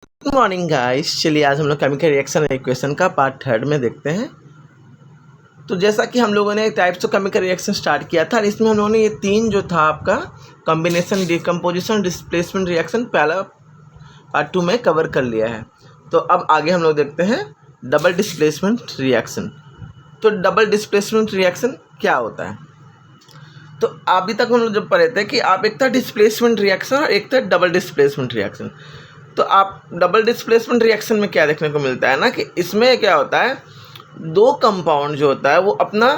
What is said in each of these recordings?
Good morning guys. चलिए आज हम लोग केमिकल रिएक्शन इक्वेशन का पार्ट थर्ड में देखते हैं। तो जैसा कि हम लोगों ने types of chemical reaction start किया था, इसमें हम लोगों ने ये तीन जो था आपका कॉम्बिनेशन, डिकम्पोजिशन, डिस्प्लेसमेंट रिएक्शन पहला पार्ट 2 में कवर कर लिया है। तो अब आगे हम लोग देखते हैं डबल डिस्प्लेसमेंट रिएक्शन। तो डबल डिस्प्लेसमेंट रिएक्शन क्या होता है? तो अभी तक हम लोग जब पढ़े थे कि आप एक था डिस्प्लेसमेंट रिएक्शन और एक था डबल डिस्प्लेसमेंट रिएक्शन। तो आप डबल डिस्प्लेसमेंट रिएक्शन में क्या देखने को मिलता है ना कि इसमें क्या होता है, दो कंपाउंड जो होता है वो अपना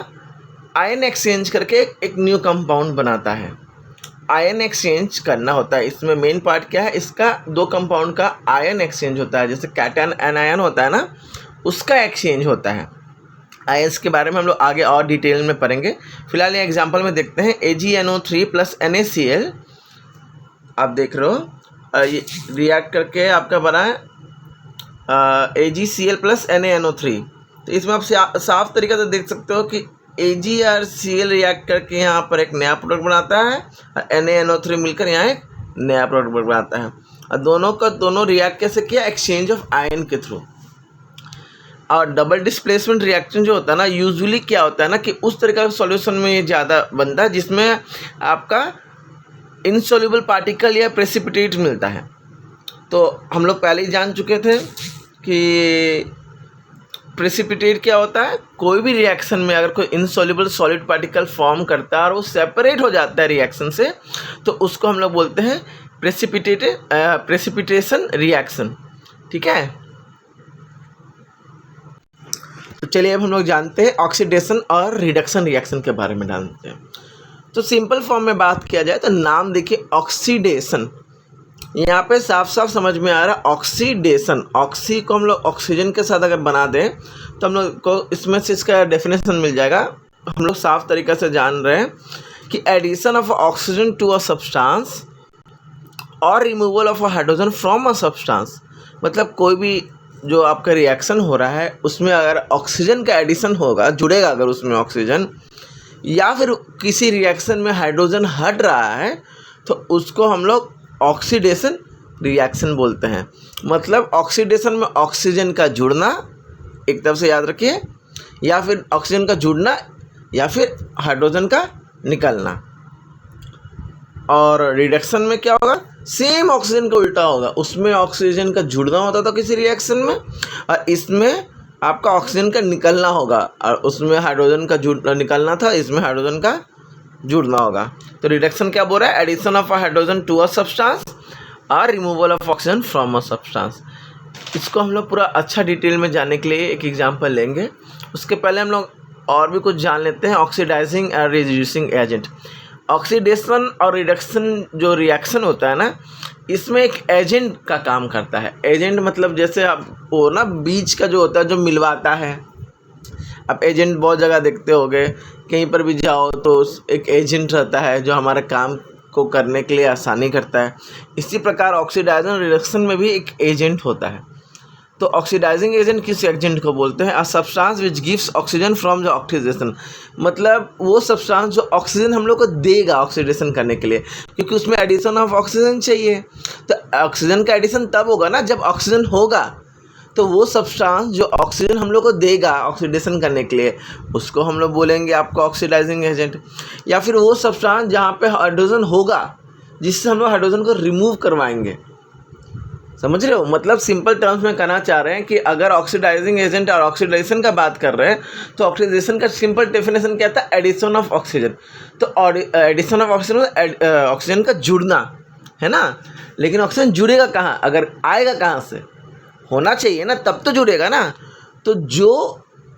आयन एक्सचेंज करके एक न्यू कंपाउंड बनाता है। आयन एक्सचेंज करना होता है। इसमें मेन पार्ट क्या है, इसका दो कंपाउंड का आयन एक्सचेंज होता है। जैसे कैटन एनायन होता है ना, उसका एक्सचेंज होता है। आयंस के बारे में हम लोग आगे और डिटेल में पढ़ेंगे। फिलहाल ये एग्जांपल में देखते हैं AgNO3 प्लस NaCl। आप देख रहे हो ये रिएक्ट करके आपका बना है AgCl प्लस NaNO3। तो इसमें आप साफ तरीके से देख सकते हो कि Ag और Cl रिएक्ट करके यहाँ पर एक नया प्रोडक्ट बनाता है और NaNO3 मिलकर यहाँ एक नया प्रोडक्ट बनाता है। और दोनों का दोनों रिएक्ट कैसे किया, एक्सचेंज ऑफ आयन के थ्रू। और डबल डिस्प्लेसमेंट रिएक्शन जो होता है ना, यूजुअली क्या होता है ना कि उस तरह का सॉल्यूशन में ये ज़्यादा बनता है जिसमें आपका इनसॉल्युबल पार्टिकल या प्रेसिपिटेट मिलता है। तो हम लोग पहले ही जान चुके थे कि प्रेसिपिटेट क्या होता है। कोई भी रिएक्शन में अगर कोई इनसॉल्युबल सॉलिड पार्टिकल फॉर्म करता है और वो सेपरेट हो जाता है रिएक्शन से, तो उसको हम लोग बोलते हैं प्रेसिपिटेशन रिएक्शन। ठीक है। तो चलिए अब हम लोग जानते हैं ऑक्सीडेशन और रिडक्शन रिएक्शन के बारे में जानते हैं। तो सिंपल फॉर्म में बात किया जाए तो नाम देखिए ऑक्सीडेशन। यहाँ पे साफ साफ समझ में आ रहा है ऑक्सीडेशन। ऑक्सी को हम लोग ऑक्सीजन के साथ अगर बना दें तो हम लोग को इसमें से इसका डेफिनेशन मिल जाएगा। हम लोग साफ तरीके से जान रहे हैं कि addition of oxygen to a substance और removal of a hydrogen from a substance. मतलब कोई भी जो आपका रिएक्शन हो रहा है उसमें अगर ऑक्सीजन का एडिशन होगा, जुड़ेगा अगर उसमें ऑक्सीजन, या फिर किसी रिएक्शन में हाइड्रोजन हट रहा है, तो उसको हम लोग ऑक्सीडेशन रिएक्शन बोलते हैं। मतलब ऑक्सीडेशन में ऑक्सीजन का जुड़ना, एक तरफ से याद रखिए, या फिर ऑक्सीजन का जुड़ना या फिर हाइड्रोजन का निकलना। और रिडक्शन में क्या होगा, सेम ऑक्सीजन का उल्टा होगा। उसमें ऑक्सीजन का जुड़ना होता था किसी रिएक्शन में और इसमें आपका ऑक्सीजन का निकलना होगा, और उसमें हाइड्रोजन का निकलना था, इसमें हाइड्रोजन का जुड़ना होगा। तो रिडक्शन क्या बोल रहा है, addition of hydrogen to a substance और removal of oxygen from a substance. इसको हम लोग पूरा अच्छा डिटेल में जानने के लिए एक एग्जांपल लेंगे। उसके पहले हम लोग और भी कुछ जान लेते हैं। ऑक्सीडाइजिंग और रिड्यूसिंग एजेंट। ऑक्सीडेशन और रिडक्शन जो रिएक्शन होता है ना, इसमें एक एजेंट का काम करता है। एजेंट मतलब जैसे आप वो ना बीज का जो होता है जो मिलवाता है। आप एजेंट बहुत जगह देखते होंगे, कहीं पर भी जाओ तो एक एजेंट रहता है जो हमारे काम को करने के लिए आसानी करता है। इसी प्रकार ऑक्सीडाइजेशन और रिडक्शन में भी एक एजेंट होता है। तो ऑक्सीडाइजिंग एजेंट किस एजेंट को बोलते हैं, a substance which gives oxygen from the oxidation. मतलब वो सब्सटेंस जो ऑक्सीजन हम लोग को देगा ऑक्सीडेशन करने के लिए, क्योंकि उसमें एडिशन ऑफ ऑक्सीजन चाहिए। तो ऑक्सीजन का एडिशन तब होगा ना जब ऑक्सीजन होगा। तो वो सब्सटेंस जो ऑक्सीजन हम लोग को देगा ऑक्सीडेशन करने के लिए, उसको हम लोग बोलेंगे आपका ऑक्सीडाइजिंग एजेंट। या फिर वो सब्सटेंस जहाँ पे हाइड्रोजन होगा, जिससे हम लोग हाइड्रोजन को रिमूव करवाएंगे। समझ रहे हो? मतलब सिंपल टर्म्स में कहना चाह रहे हैं कि अगर ऑक्सीडाइजिंग एजेंट और ऑक्सीडेशन का बात कर रहे हैं तो ऑक्सीडेशन का सिंपल डेफिनेशन क्या था, एडिशन ऑफ ऑक्सीजन। तो एडिशन ऑफ ऑक्सीजन ऑक्सीजन का जुड़ना है ना। लेकिन ऑक्सीजन जुड़ेगा कहाँ, अगर आएगा कहाँ से, होना चाहिए ना, तब तो जुड़ेगा ना। तो जो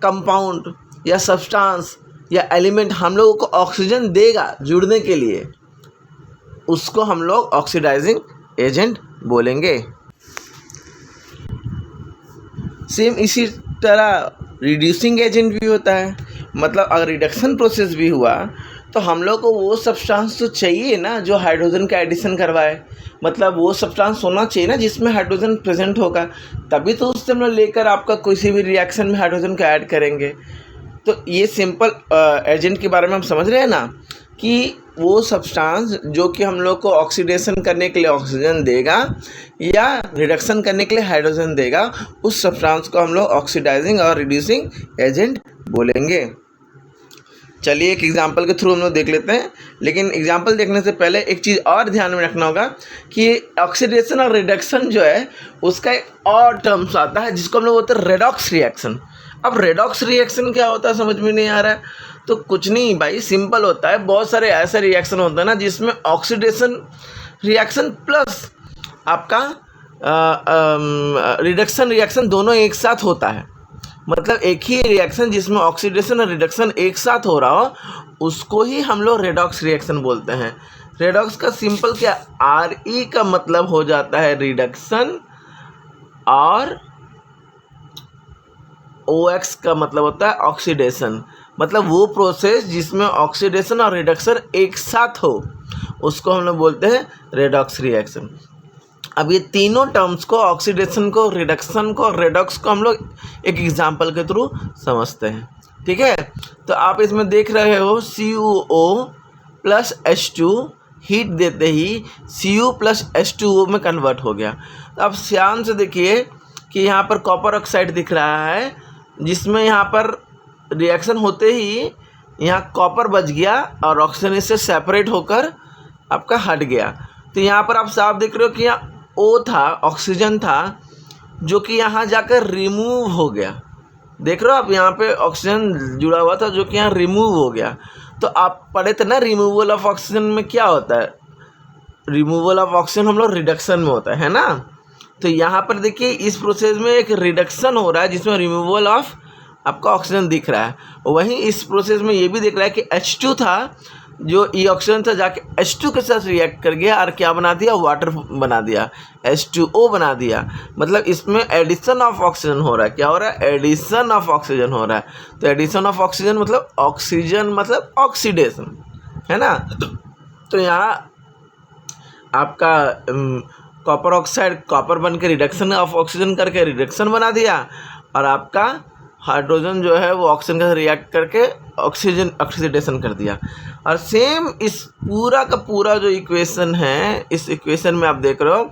कंपाउंड या सब्सटेंस या एलिमेंट हम लोगों को ऑक्सीजन देगा जुड़ने के लिए, उसको हम लोग ऑक्सीडाइजिंग एजेंट बोलेंगे। सेम इसी तरह रिड्यूसिंग एजेंट भी होता है। मतलब अगर रिडक्शन प्रोसेस भी हुआ तो हम लोग को वो सब्सटेंस तो चाहिए ना जो हाइड्रोजन का एडिशन करवाए। मतलब वो सब्सटेंस होना चाहिए ना जिसमें हाइड्रोजन प्रेजेंट होगा, तभी तो उससे हम लोग लेकर आपका किसी भी रिएक्शन में हाइड्रोजन का ऐड करेंगे। तो ये सिंपल एजेंट के बारे में हम समझ रहे हैं ना। कि वो सब्सटेंस जो कि हम लोग को ऑक्सीडेशन करने के लिए ऑक्सीजन देगा या रिडक्शन करने के लिए हाइड्रोजन देगा, उस सब्सटेंस को हम लोग ऑक्सीडाइजिंग और रिड्यूसिंग एजेंट बोलेंगे। चलिए एक एग्जांपल के थ्रू हम लोग देख लेते हैं, लेकिन एग्जांपल देखने से पहले एक चीज़ और ध्यान में रखना होगा कि ऑक्सीडेशन और रिडक्शन जो है उसका एक और टर्म्स आता है जिसको हम लोग बोलते हैं रेडॉक्स रिएक्शन। अब रेडॉक्स रिएक्शन क्या होता है समझ में नहीं आ रहा है, तो कुछ नहीं भाई, सिंपल होता है। बहुत सारे ऐसे रिएक्शन होते हैं ना जिसमें ऑक्सीडेशन रिएक्शन प्लस आपका रिडक्शन रिएक्शन दोनों एक साथ होता है। मतलब एक ही रिएक्शन जिसमें ऑक्सीडेशन और रिडक्शन एक साथ हो रहा हो उसको ही हम लोग रेडॉक्स रिएक्शन बोलते हैं। रेडॉक्स का सिंपल क्या, RE का मतलब हो जाता है रिडक्शन और OX का मतलब होता है ऑक्सीडेशन। मतलब वो प्रोसेस जिसमें ऑक्सीडेशन और रिडक्शन एक साथ हो उसको हम लोग बोलते हैं रेडॉक्स रिएक्शन। अब ये तीनों टर्म्स को, ऑक्सीडेशन को, रिडक्शन को और रेडॉक्स को हम लोग एक एग्जांपल के थ्रू समझते हैं। ठीक है, तो आप इसमें देख रहे हो CuO प्लस H2 हीट देते ही Cu प्लस H2O में कन्वर्ट हो गया। तो अब ध्यान से देखिए कि यहाँ पर कॉपर ऑक्साइड दिख रहा है जिसमें यहाँ पर रिएक्शन होते ही यहाँ कॉपर बच गया और ऑक्सीजन इससे सेपरेट होकर आपका हट गया। तो यहाँ पर आप साफ देख रहे हो कि यहाँ O था, ऑक्सीजन था, जो कि यहाँ जाकर रिमूव हो गया। देख रहे हो आप, यहाँ पे ऑक्सीजन जुड़ा हुआ था जो कि यहाँ रिमूव हो गया। तो आप पढ़े थे ना रिमूवल ऑफ ऑक्सीजन में क्या होता है, रिमूवल ऑफ ऑक्सीजन हम लोग रिडक्शन में होता है ना। तो यहाँ पर देखिए इस प्रोसेस में एक रिडक्शन हो रहा है जिसमें रिमूवल ऑफ आपका ऑक्सीजन दिख रहा है। वहीं इस प्रोसेस में ये भी दिख रहा है कि H2 था जो ये ऑक्सीजन था जाके H2 के साथ रिएक्ट कर गया और क्या बना दिया, वाटर बना दिया, H2O बना दिया। मतलब इसमें एडिशन ऑफ ऑक्सीजन हो रहा है। क्या हो रहा है, एडिशन ऑफ ऑक्सीजन हो रहा है। तो एडिशन ऑफ ऑक्सीजन मतलब ऑक्सीडेशन है ना। तो यहाँ आपका कॉपर ऑक्साइड कॉपर बन के रिडक्शन ऑफ ऑक्सीजन करके रिडक्शन बना दिया और आपका हाइड्रोजन जो है वो ऑक्सीजन के साथ रिएक्ट करके ऑक्सीजन ऑक्सीडेशन कर दिया। और सेम इस पूरा का पूरा जो इक्वेशन है, इस इक्वेशन में आप देख रहे हो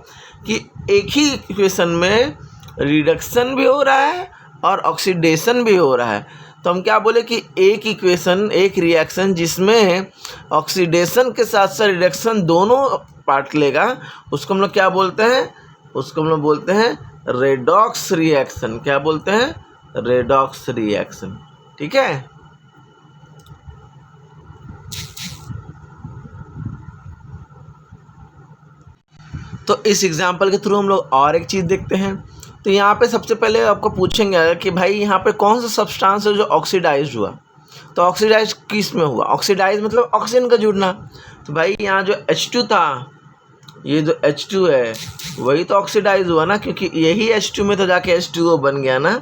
कि एक ही इक्वेशन में रिडक्शन भी हो रहा है और ऑक्सीडेशन भी हो रहा है। तो हम क्या बोले कि एक इक्वेशन, एक रिएक्शन जिसमें ऑक्सीडेशन के साथ साथ रिडक्शन दोनों पार्ट लेगा उसको हम लोग क्या बोलते हैं, उसको हम लोग बोलते हैं रेडॉक्स रिएक्शन। क्या बोलते हैं, रेडॉक्स रिएक्शन। ठीक है, तो इस एग्जाम्पल के थ्रू हम लोग और एक चीज़ देखते हैं। तो यहाँ पे सबसे पहले आपको पूछेंगे कि भाई यहाँ पे कौन सा सब्सटेंस है जो ऑक्सीडाइज हुआ। तो ऑक्सीडाइज किस में हुआ, ऑक्सीडाइज मतलब ऑक्सीजन का जुड़ना। तो भाई यहाँ जो H2 था, ये जो H2 है वही तो ऑक्सीडाइज हुआ ना, क्योंकि यही H2 में तो जाके H2O बन गया ना।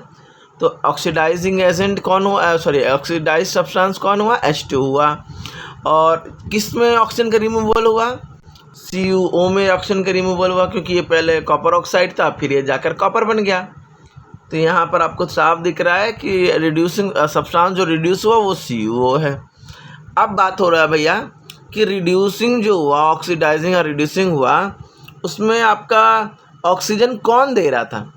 तो ऑक्सीडाइजिंग एजेंट कौन हुआ, ऑक्सीडाइज सब्सटेंस कौन हुआ, H2 हुआ। और किस में ऑक्सीजन का रिमूवल हुआ, CuO में ऑक्सीजन का रिमूवल हुआ, क्योंकि ये पहले कॉपर ऑक्साइड था फिर ये जाकर कॉपर बन गया। तो यहाँ पर आपको साफ दिख रहा है कि रिड्यूसिंग सब्सटेंस जो रिड्यूस हुआ वो CuO है। अब बात हो रहा है भैया कि रिड्यूसिंग जो हुआ, ऑक्सीडाइजिंग और रिड्यूसिंग हुआ, उसमें आपका ऑक्सीजन कौन दे रहा था,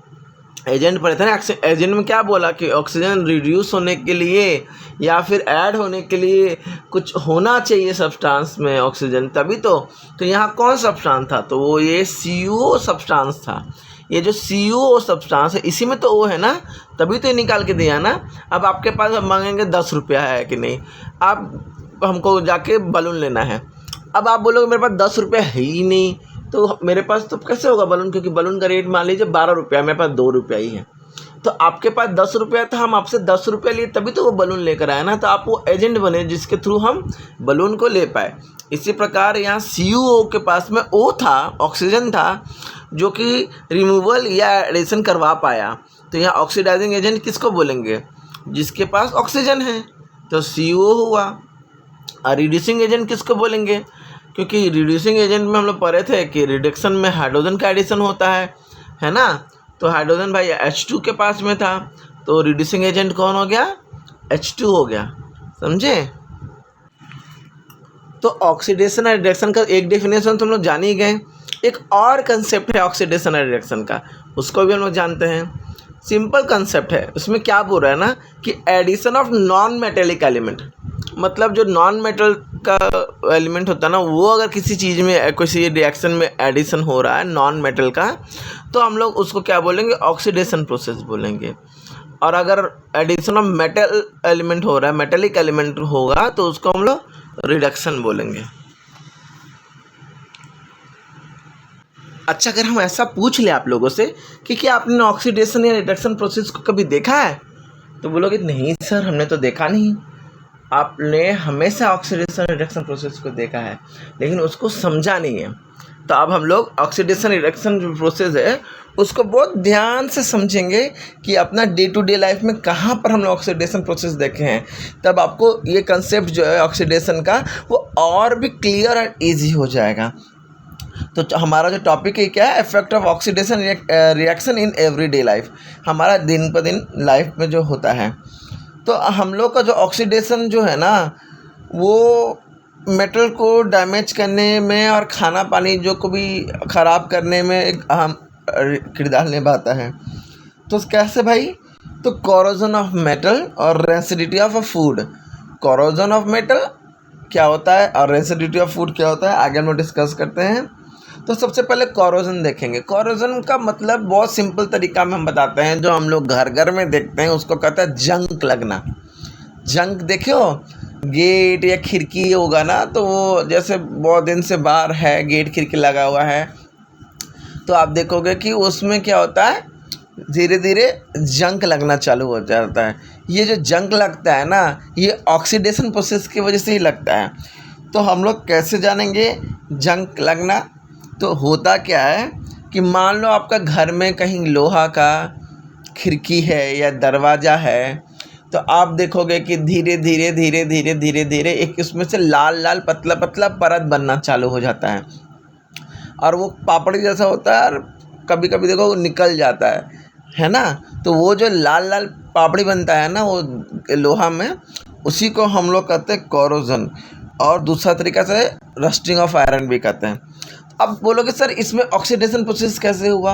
एजेंट पढ़े थे ना। एजेंट में क्या बोला कि ऑक्सीजन रिड्यूस होने के लिए या फिर ऐड होने के लिए कुछ होना चाहिए सब्सटेंस में ऑक्सीजन, तभी तो यहाँ कौन सब्सटेंस था, तो वो ये CuO सब्सटेंस था। ये जो CuO सब्सटेंस है इसी में तो O है ना, तभी तो ये निकाल के दिया ना। अब आपके पास अब मांगेंगे 10 रुपया है कि नहीं, आप हमको जाके बलून लेना है। अब आप बोलोगे मेरे पास 10 रुपया है ही नहीं, तो मेरे पास तो कैसे होगा बलून, क्योंकि बलून का रेट मान लीजिए 12 रुपया, मेरे पास 2 रुपया ही है। तो आपके पास 10 रुपया था, हम आपसे 10 रुपया लिए तभी तो वो बलून लेकर आए ना। तो आप वो एजेंट बने जिसके थ्रू हम बलून को ले पाए। इसी प्रकार यहाँ CuO के पास में O था, ऑक्सीजन था, जो कि रिमूवल या एडिशन करवा पाया। तो यहाँ ऑक्सीडाइजिंग एजेंट किसको बोलेंगे, जिसके पास ऑक्सीजन है, तो CuO हुआ। और रिड्यूसिंग एजेंट किसको बोलेंगे, क्योंकि रिड्यूसिंग एजेंट में हम लोग पढ़े थे कि रिडक्शन में हाइड्रोजन का एडिशन होता है ना। तो हाइड्रोजन भाई H2 के पास में था, तो रिड्यूसिंग एजेंट कौन हो गया, H2 हो गया। समझे। तो ऑक्सीडेशन और रिडक्शन का एक डेफिनेशन तो हम लोग जान ही गए। एक और कंसेप्ट है ऑक्सीडेशन और रिडक्शन का, उसको भी हम लोग जानते हैं। सिंपल कंसेप्ट है। उसमें क्या बोल रहा है ना कि addition of non metallic element, मतलब जो नॉन मेटल का एलिमेंट होता है ना, वो अगर किसी चीज़ में किसी रिएक्शन में एडिशन हो रहा है नॉन मेटल का, तो हम लोग उसको क्या बोलेंगे, ऑक्सीडेशन प्रोसेस बोलेंगे। और अगर एडिशन ऑफ मेटल एलिमेंट हो रहा है, मेटेलिक एलिमेंट होगा, तो उसको हम लोग रिडक्शन बोलेंगे। अच्छा, अगर हम ऐसा पूछ ले आप लोगों से कि क्या आपने ऑक्सीडेशन या रिडक्शन प्रोसेस को कभी देखा है, तो बोलोगे नहीं सर, हमने तो देखा नहीं। आपने हमेशा ऑक्सीडेशन रिडक्शन प्रोसेस को देखा है, लेकिन उसको समझा नहीं है। तो अब हम लोग ऑक्सीडेशन रिडक्शन जो प्रोसेस है उसको बहुत ध्यान से समझेंगे कि अपना डे टू डे लाइफ में कहाँ पर हम लोग ऑक्सीडेशन प्रोसेस देखे हैं। तब आपको ये कंसेप्ट जो है ऑक्सीडेशन का, वो और भी क्लियर एंड ईजी हो जाएगा। तो हमारा जो टॉपिक है क्या है, effect of oxidation reaction in everyday life, हमारा दिन पर दिन लाइफ में जो होता है। तो हम लोग का जो ऑक्सीडेशन जो है ना, वो मेटल को डैमेज करने में और खाना पानी जो को भी ख़राब करने में एक अहम किरदार निभाता है। तो कैसे भाई, तो कोरोजन ऑफ मेटल और rancidity of a food. Corrosion of metal क्या होता है और रेसिडिटी ऑफ फूड क्या होता है, आगे हम लोग डिस्कस करते हैं। तो सबसे पहले कोरोजन देखेंगे। कोरोजन का मतलब बहुत सिंपल तरीका में हम बताते हैं, जो हम लोग घर घर में देखते हैं उसको कहते हैं जंग लगना। जंग देखो, गेट या खिड़की होगा ना, तो वो जैसे बहुत दिन से बाहर है, गेट खिड़की लगा हुआ है, तो आप देखोगे कि उसमें क्या होता है, धीरे धीरे जंग लगना चालू हो जाता है। ये जो जंग लगता है ना, ये ऑक्सीडेशन प्रोसेस की वजह से ही लगता है। तो हम लोग कैसे जानेंगे जंग लगना? तो होता क्या है कि मान लो आपका घर में कहीं लोहा का खिड़की है या दरवाज़ा है, तो आप देखोगे कि धीरे धीरे धीरे धीरे धीरे धीरे एक इसमें से लाल लाल पतला पतला परत बनना चालू हो जाता है, और वो पापड़ी जैसा होता है, और कभी कभी देखो वो निकल जाता है ना। तो वो जो लाल लाल पापड़ी बनता है ना वो लोहा में, उसी को हम लोग कहते हैं कोरोजन, और दूसरा तरीका से रस्टिंग ऑफ आयरन भी कहते हैं। अब बोलोगे सर इसमें ऑक्सीडेशन प्रोसेस कैसे हुआ,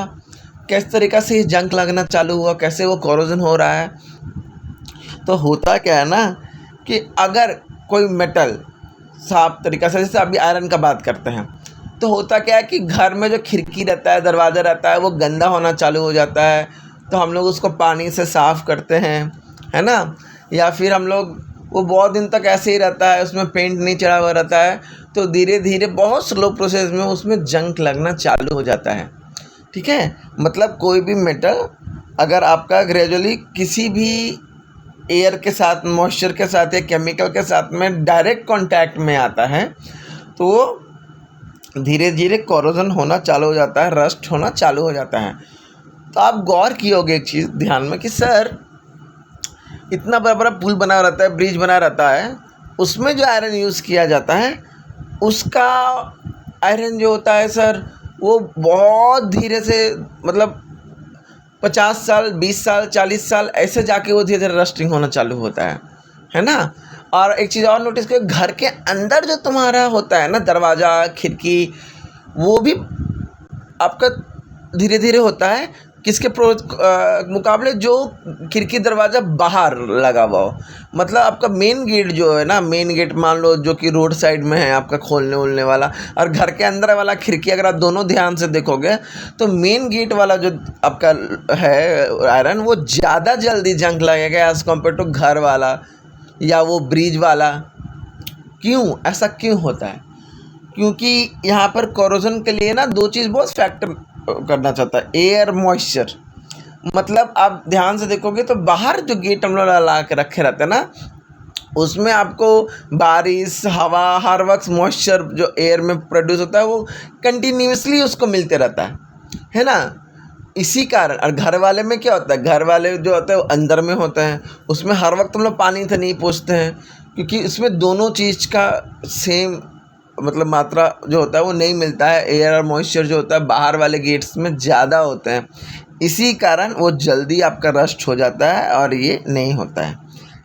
किस तरीक़ा से ये जंग लगना चालू हुआ, कैसे वो कोरोजन हो रहा है? तो होता क्या है ना कि अगर कोई मेटल साफ तरीक़ा से, जैसे अभी आयरन का बात करते हैं, तो होता क्या है कि घर में जो खिड़की रहता है, दरवाज़ा रहता है, वो गंदा होना चालू हो जाता है, तो हम लोग उसको पानी से साफ़ करते हैं, है ना। या फिर हम लोग वो बहुत दिन तक ऐसे ही रहता है, उसमें पेंट नहीं चढ़ा हुआ रहता है, तो धीरे धीरे बहुत स्लो प्रोसेस में उसमें जंग लगना चालू हो जाता है। ठीक है, मतलब कोई भी मेटल अगर आपका ग्रेजुअली किसी भी एयर के साथ, मॉइस्चर के साथ या केमिकल के साथ में डायरेक्ट कांटेक्ट में आता है, तो वो धीरे धीरे कोरोजन होना चालू हो जाता है, रस्ट होना चालू हो जाता है। तो आप गौर कियोगे एक चीज़ ध्यान में कि सर इतना बड़ा बड़ा पुल बना रहता है, ब्रिज बना रहता है, उसमें जो आयरन यूज़ किया जाता है, उसका आयरन जो होता है सर, वो बहुत धीरे से, मतलब 50 साल, 20 साल, 40 साल ऐसे जाके वो धीरे धीरे रस्टिंग होना चालू होता है ना। और एक चीज़ और नोटिस करो, घर के अंदर जो तुम्हारा होता है ना दरवाज़ा, खिड़की, वो भी आपका धीरे धीरे होता है, किसके मुकाबले जो खिड़की दरवाज़ा बाहर लगा हुआ हो। मतलब आपका मेन गेट जो है ना, मेन गेट मान लो जो कि रोड साइड में है आपका खोलने वोलने वाला, और घर के अंदर वाला खिड़की, अगर आप दोनों ध्यान से देखोगे तो मेन गेट वाला जो आपका है आयरन, वो ज़्यादा जल्दी जंग लगेगा एज़ कम्पेयर टू घर वाला या वो ब्रिज वाला। क्यों ऐसा क्यों होता है? क्योंकि यहाँ पर कोरोजन के लिए ना दो चीज़ बहुत फैक्टर करना चाहता है, एयर, मॉइस्चर। मतलब आप ध्यान से देखोगे तो बाहर जो गेट हम लोग लगा के रखे रहते हैं ना, उसमें आपको बारिश, हवा, हर वक्त मॉइस्चर जो एयर में प्रोड्यूस होता है वो कंटिन्यूसली उसको मिलते रहता है ना। इसी कारण, और घर वाले में क्या होता है, घर वाले जो होते हैं वो अंदर में होते हैं, उसमें हर वक्त हम लोग पानी से नहीं पूछते हैं, क्योंकि इसमें दोनों चीज़ का सेम मतलब मात्रा जो होता है वो नहीं मिलता है। एयर और मॉइस्चर जो होता है बाहर वाले गेट्स में ज़्यादा होते हैं, इसी कारण वो जल्दी आपका रस्ट हो जाता है और ये नहीं होता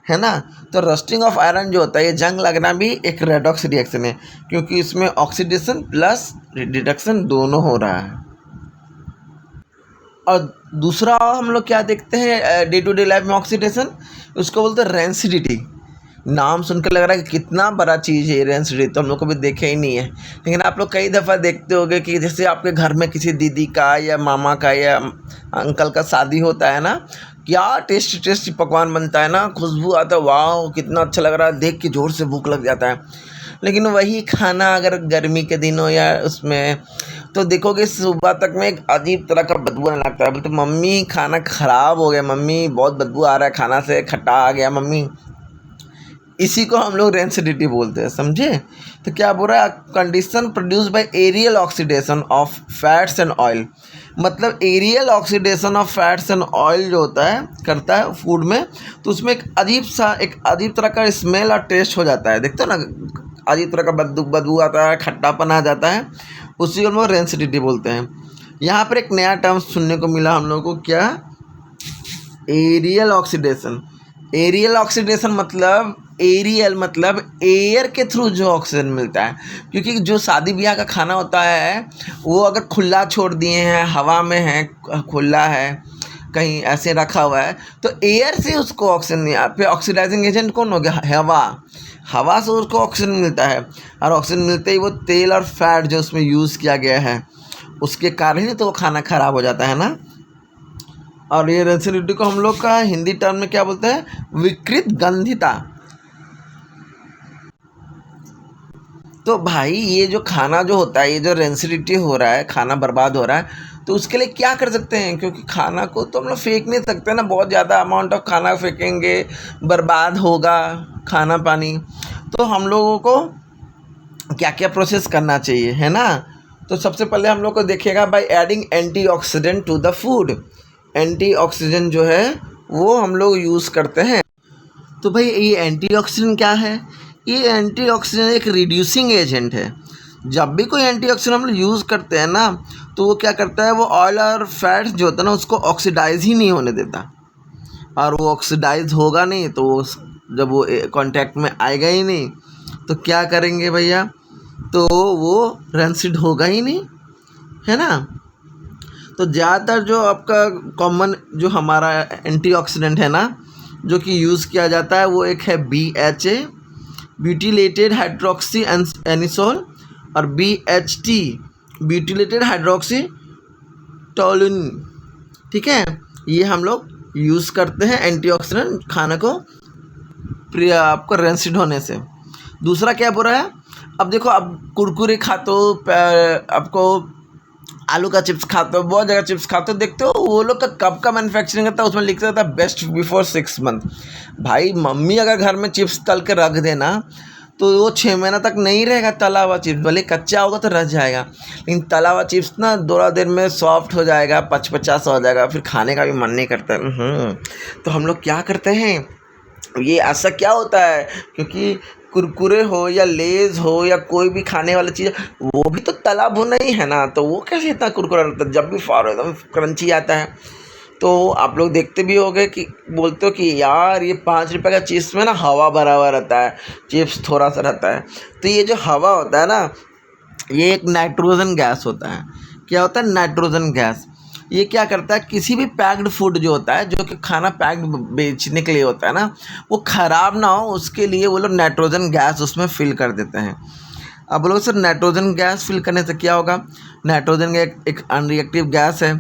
है ना। तो रस्टिंग ऑफ आयरन जो होता है, ये जंग लगना भी एक रेडॉक्स रिएक्शन है, क्योंकि इसमें ऑक्सीडेशन प्लस रिडक्शन दोनों हो रहा है। और दूसरा हम लोग क्या देखते हैं डे टू डे लाइफ में ऑक्सीडेशन, उसको बोलते हैं रेंसिडिटी। नाम सुनकर लग रहा है कि कितना बड़ा चीज़ है रेंसिडिटी, तो हम लोग कभी देखे ही नहीं है। लेकिन आप लोग कई दफ़ा देखते होंगे कि जैसे आपके घर में किसी दीदी का या मामा का या अंकल का शादी होता है ना, क्या टेस्टी टेस्टी पकवान बनता है ना, खुशबू आता है, वाह कितना अच्छा लग रहा है, देख के ज़ोर से भूख लग जाता है। लेकिन वही खाना अगर गर्मी के दिन हो या उसमें, तो देखोगे सुबह तक में एक अजीब तरह का बदबू आने लगता है। बोलते मम्मी खाना ख़राब हो गया, मम्मी बहुत बदबू आ रहा है खाना से, खट्टा आ गया मम्मी। इसी को हम लोग रेंसिडिटी बोलते हैं, समझे। तो क्या बोल रहा है, condition produce by aerial oxidation of fats and oil. मतलब aerial oxidation of fats and oil जो होता है करता है फूड में, तो उसमें एक अजीब तरह का स्मेल और टेस्ट हो जाता है। देखते हो ना, अजीब तरह का बदबू आता है, खट्टापन आ जाता है, उसी को हम लोग रेंसिडिटी बोलते हैं। यहाँ पर एक नया टर्म सुनने को मिला हम लोगों को, क्या, एरियल ऑक्सीडेशन। एरियल ऑक्सीडेशन मतलब, एरियल मतलब एयर के थ्रू जो ऑक्सीजन मिलता है, क्योंकि जो शादी ब्याह का खाना होता है वो अगर खुला छोड़ दिए हैं, हवा में है, खुला है, कहीं ऐसे रखा हुआ है, तो एयर से उसको ऑक्सीजन नहीं आ, फिर ऑक्सीडाइजिंग एजेंट कौन हो गया, हवा से उसको ऑक्सीजन मिलता है। और ऑक्सीजन मिलते ही वो तेल और फैट जो उसमें यूज़ किया गया है उसके कारण ही तो वो खाना ख़राब हो जाता है ना। और ये रेंसिडिटी को हम लोग का हिंदी टर्म में क्या बोलते हैं, विकृत गंधिता। तो भाई ये जो खाना जो होता है, ये जो रेंसिडिटी हो रहा है, खाना बर्बाद हो रहा है, तो उसके लिए क्या कर सकते हैं, क्योंकि खाना को तो हम लोग फेंक नहीं सकते ना, बहुत ज़्यादा अमाउंट ऑफ खाना फेंकेंगे बर्बाद होगा खाना पानी। तो हम लोगों को क्या क्या प्रोसेस करना चाहिए, है ना। तो सबसे पहले हम लोग को देखिएगा, by adding antioxidant to the food. Antioxidant जो है वो हम लोग यूज़ करते हैं। तो भाई ये एंटीऑक्सीडेंट क्या है, ये एंटीऑक्सीडेंट एक रिड्यूसिंग एजेंट है। जब भी कोई एंटीऑक्सीडेंट हम लोग यूज़ करते हैं ना, तो वो क्या करता है, वो ऑयल और फैट्स जो होता है ना उसको ऑक्सीडाइज ही नहीं होने देता। और वो ऑक्सीडाइज होगा नहीं तो वो जब वो कांटेक्ट में आएगा ही नहीं, तो क्या करेंगे भैया, तो वो रेंसिड होगा ही नहीं, है ना। तो ज़्यादातर जो आपका कॉमन जो हमारा एंटीऑक्सीडेंट है ना, जो कि यूज़ किया जाता है, वो एक है BHA, ब्यूटिलेटेड हाइड्रोक्सी एनिसोल, और BHT, ब्यूटिलेटेड हाइड्रोक्सी टोलुइन। ठीक है, ये हम लोग यूज़ करते हैं एंटीऑक्सीडेंट खाने को आपको रेंसिड होने से। दूसरा क्या बोल रहा है, अब देखो, अब कुरकुरे खाते हो, आपको आलू का चिप्स खाते हो, बहुत जगह चिप्स खाते हो, देखते हो वो लोग का कब का मैन्युफैक्चरिंग करता है, उसमें लिखा रहता है बेस्ट बिफोर 6 मंथ। भाई मम्मी अगर घर में चिप्स तल के रख देना तो वो 6 महीना तक नहीं रहेगा तला हुआ चिप्स, भले कच्चा होगा तो रह जाएगा, लेकिन तला हुआ चिप्स ना 2 दिन में सॉफ्ट हो जाएगा, पचपचा सा हो जाएगा, फिर खाने का भी मन नहीं करता। तो हम लोग क्या करते हैं, ये ऐसा क्या होता है, क्योंकि कुरकुरे हो या लेज हो या कोई भी खाने वाली चीज़, वो भी तो तला भुना ही है ना, तो वो कैसे इतना कुरकुरा रहता है, जब भी फाड़ एकदम क्रंची आता है। तो आप लोग देखते भी होंगे कि बोलते हो कि यार ये 5 रुपये का चिप्स में ना हवा भरा हुआ रहता है, चिप्स थोड़ा सा रहता है। तो ये जो हवा होता है ना, ये एक नाइट्रोजन गैस होता है। क्या होता है, नाइट्रोजन गैस। ये क्या करता है, किसी भी पैक्ड फूड जो होता है, जो कि खाना पैक्ड बेचने के लिए होता है ना, वो ख़राब ना हो उसके लिए वो लोग नाइट्रोजन गैस उसमें फिल कर देते हैं। अब लोग सर नाइट्रोजन गैस फिल करने से क्या होगा, नाइट्रोजन एक अनरिएक्टिव गैस है,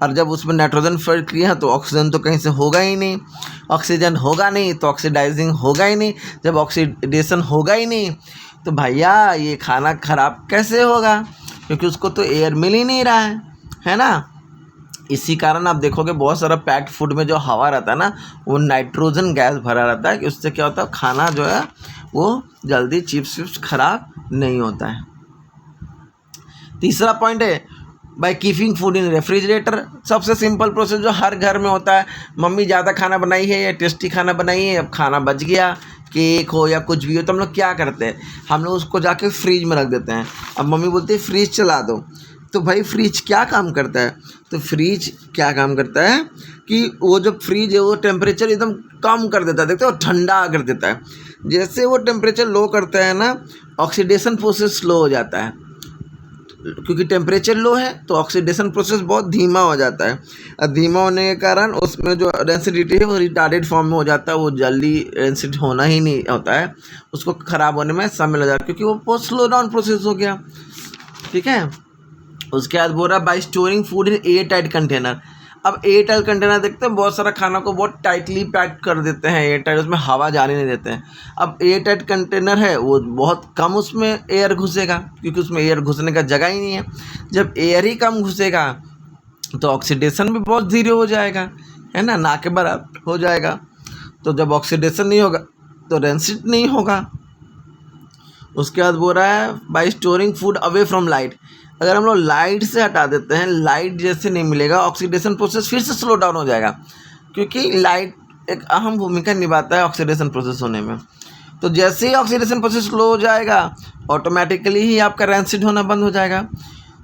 और जब उसमें नाइट्रोजन फिल किया तो ऑक्सीजन तो कहीं से होगा ही नहीं, ऑक्सीजन होगा नहीं तो ऑक्सीडाइजिंग होगा ही नहीं, जब ऑक्सीडेशन होगा ही नहीं तो भैया ये खाना ख़राब कैसे होगा, क्योंकि उसको तो एयर मिल ही नहीं रहा है ना। इसी कारण आप देखोगे बहुत सारा पैक्ड फूड में जो हवा रहता है ना, वो नाइट्रोजन गैस भरा रहता है, कि उससे क्या होता है, खाना जो है वो जल्दी चिप्स ख़राब नहीं होता है। तीसरा पॉइंट है by keeping food in refrigerator. सबसे सिंपल प्रोसेस जो हर घर में होता है, मम्मी ज़्यादा खाना बनाई है या टेस्टी खाना बनाई है, अब खाना बच गया, केक हो या कुछ भी हो, तो हम लोग क्या करते हैं, हम लोग उसको जाके फ्रीज में रख देते हैं। अब मम्मी बोलती है फ्रीज चला दो, तो भाई फ्रिज क्या काम करता है? तो फ्रिज क्या काम करता है कि वो जो फ्रिज है वो टेम्परेचर एकदम कम कर देता है, देखते हो, ठंडा कर देता है। जैसे वो टेम्परेचर लो करता है ना, ऑक्सीडेशन प्रोसेस स्लो हो जाता है, क्योंकि टेम्परेचर लो है तो ऑक्सीडेशन प्रोसेस बहुत धीमा हो जाता है। और धीमा होने के कारण उसमें जो डेंसिटी है वो रिटार्डेड फॉर्म में हो जाता है, वो जल्दी डेंसिटी होना ही नहीं होता है, उसको ख़राब होने में समय लग जाता है, क्योंकि वो बहुत स्लो डाउन प्रोसेस हो गया। ठीक है, उसके बाद बोल रहा by storing food in air tight container. अब एयर टाइट कंटेनर देखते हैं, बहुत सारा खाना को बहुत टाइटली पैक कर देते हैं एयर टाइट, उसमें हवा जाने नहीं देते हैं। अब एयर टाइट कंटेनर है वो बहुत कम उसमें एयर घुसेगा, क्योंकि उसमें एयर घुसने का जगह ही नहीं है। जब एयर ही कम घुसेगा तो ऑक्सीडेशन भी बहुत धीरे हो जाएगा, है ना के बराबर हो जाएगा। तो जब ऑक्सीडेशन नहीं होगा तो रेंसिड नहीं होगा। उसके बाद बोल रहा है by storing food away from light. अगर हम लोग लाइट से हटा देते हैं, लाइट जैसे नहीं मिलेगा, ऑक्सीडेशन प्रोसेस फिर से स्लो डाउन हो जाएगा, क्योंकि लाइट एक अहम भूमिका निभाता है ऑक्सीडेशन प्रोसेस होने में। तो जैसे ही ऑक्सीडेशन प्रोसेस स्लो हो जाएगा, ऑटोमेटिकली ही आपका रैंसिड होना बंद हो जाएगा।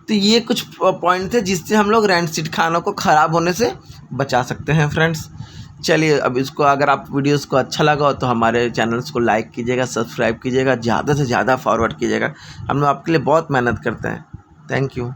तो ये कुछ पॉइंट थे जिससे हम लोग रैंसिड खानों को ख़राब होने से बचा सकते हैं फ्रेंड्स। चलिए, अब इसको अगर आप वीडियोस को अच्छा लगा हो तो हमारे चैनल्स को लाइक कीजिएगा, सब्सक्राइब कीजिएगा, ज़्यादा से ज़्यादा फॉरवर्ड कीजिएगा। हम लोग आपके लिए बहुत मेहनत करते हैं। Thank you.